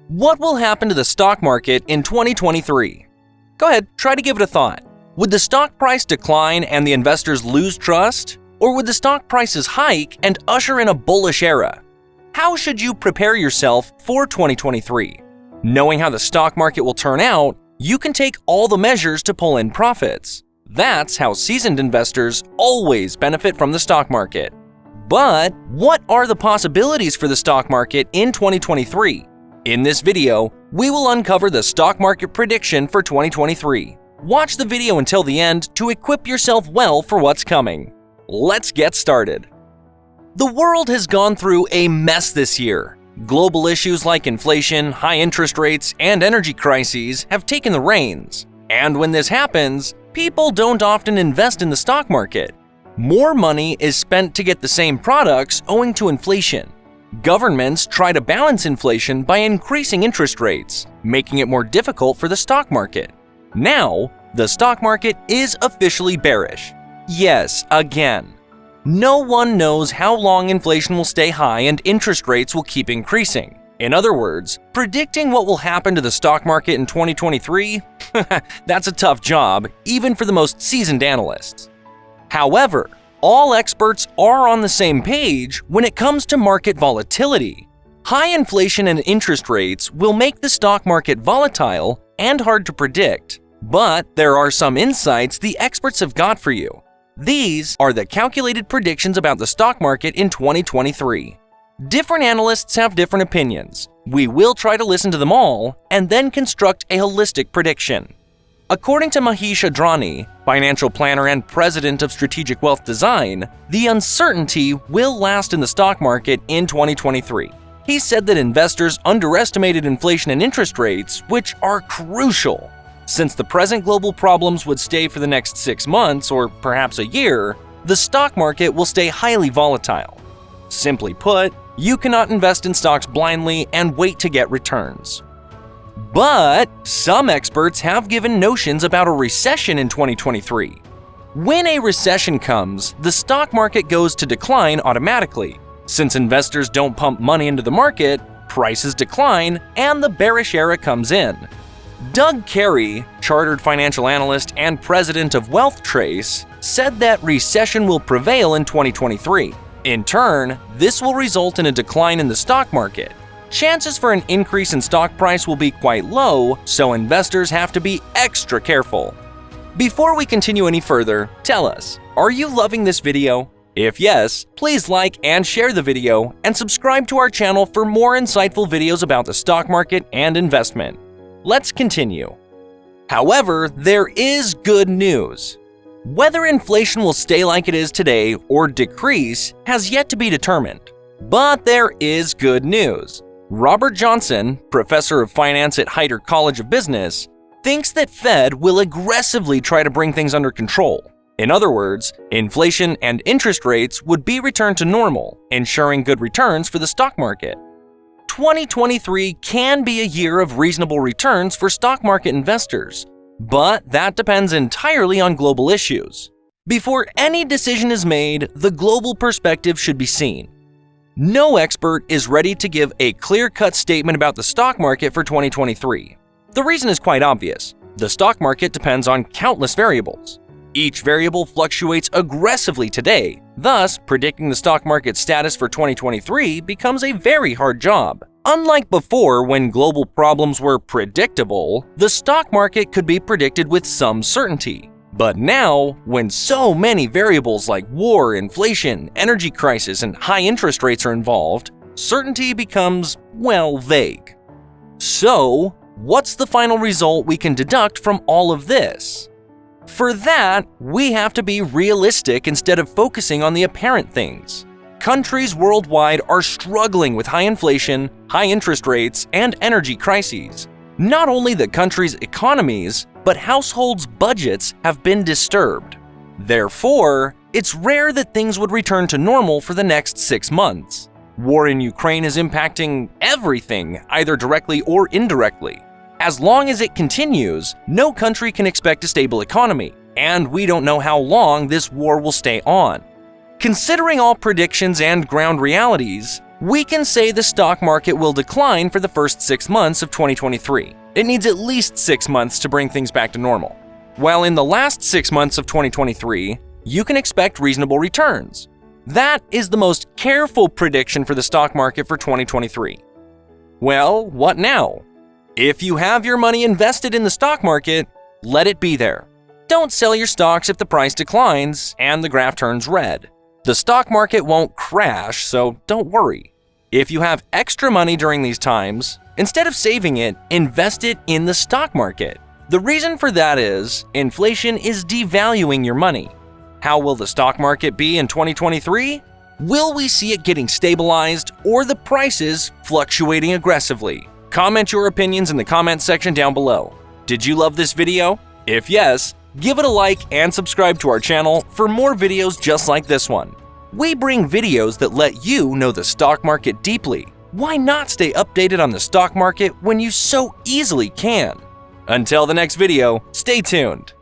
What will happen to the stock market in 2023? Go ahead, try to give it a thought. Would the stock price decline and the investors lose trust? Or would the stock prices hike and usher in a bullish era? How should you prepare yourself for 2023? Knowing how the stock market will turn out, you can take all the measures to pull in profits. That's how seasoned investors always benefit from the stock market. But what are the possibilities for the stock market in 2023? In this video, we will uncover the stock market prediction for 2023. Watch the video until the end to equip yourself well for what's coming. Let's get started. The world has gone through a mess this year. Global issues like inflation, high interest rates, and energy crises have taken the reins. And when this happens, people don't often invest in the stock market. More money is spent to get the same products owing to inflation. Governments try to balance inflation by increasing interest rates, making it more difficult for the stock market. Now, the stock market is officially bearish. Yes, again. No one knows how long inflation will stay high and interest rates will keep increasing. In other words, predicting what will happen to the stock market in 2023? That's a tough job, even for the most seasoned analysts. However, all experts are on the same page when it comes to market volatility. High inflation and interest rates will make the stock market volatile and hard to predict. But there are some insights the experts have got for you. These are the calculated predictions about the stock market in 2023. Different analysts have different opinions. We will try to listen to them all and then construct a holistic prediction. According to Mahesh Adrani, financial planner and president of Strategic Wealth Design, the uncertainty will last in the stock market in 2023. He said that investors underestimated inflation and interest rates, which are crucial. Since the present global problems would stay for the next 6 months or perhaps a year, the stock market will stay highly volatile. Simply put, you cannot invest in stocks blindly and wait to get returns. But some experts have given notions about a recession in 2023. When a recession comes, the stock market goes to decline automatically. Since investors don't pump money into the market, prices decline and the bearish era comes in. Doug Carey, chartered financial analyst and president of WealthTrace, said that recession will prevail in 2023. In turn, this will result in a decline in the stock market. Chances for an increase in stock price will be quite low, so investors have to be extra careful. Before we continue any further, tell us, are you loving this video? If yes, please like and share the video and subscribe to our channel for more insightful videos about the stock market and investment. Let's continue. However, there is good news. Whether inflation will stay like it is today or decrease has yet to be determined. But there is good news. Robert Johnson, professor of finance at Heider College of Business, thinks that Fed will aggressively try to bring things under control. In other words, inflation and interest rates would be returned to normal, ensuring good returns for the stock market. 2023 can be a year of reasonable returns for stock market investors, but that depends entirely on global issues. Before any decision is made, the global perspective should be seen. No expert is ready to give a clear-cut statement about the stock market for 2023. The reason is quite obvious. The stock market depends on countless variables. Each variable fluctuates aggressively today, thus predicting the stock market status for 2023 becomes a very hard job. Unlike before when global problems were predictable, the stock market could be predicted with some certainty. But now, when so many variables like war, inflation, energy crisis, and high interest rates are involved, certainty becomes, well, vague. So, what's the final result we can deduct from all of this? For that, we have to be realistic instead of focusing on the apparent things. Countries worldwide are struggling with high inflation, high interest rates, and energy crises. Not only the country's economies, but households' budgets have been disturbed. Therefore, it's rare that things would return to normal for the next 6 months. War in Ukraine is impacting everything, either directly or indirectly. As long as it continues, no country can expect a stable economy, and we don't know how long this war will stay on. Considering all predictions and ground realities, We can say the stock market will decline for the first 6 months of 2023. It needs at least 6 months to bring things back to normal. While in the last 6 months of 2023, you can expect reasonable returns. That is the most careful prediction for the stock market for 2023. Well, what now? If you have your money invested in the stock market, let it be there. Don't sell your stocks if the price declines and the graph turns red. The stock market won't crash, so don't worry. If you have extra money during these times, instead of saving it, invest it in the stock market. The reason for that is inflation is devaluing your money. How will the stock market be in 2023? Will we see it getting stabilized or the prices fluctuating aggressively? Comment your opinions in the comment section down below. Did you love this video? If yes, give it a like and subscribe to our channel for more videos just like this one. We bring videos that let you know the stock market deeply. Why not stay updated on the stock market when you so easily can? Until the next video, stay tuned.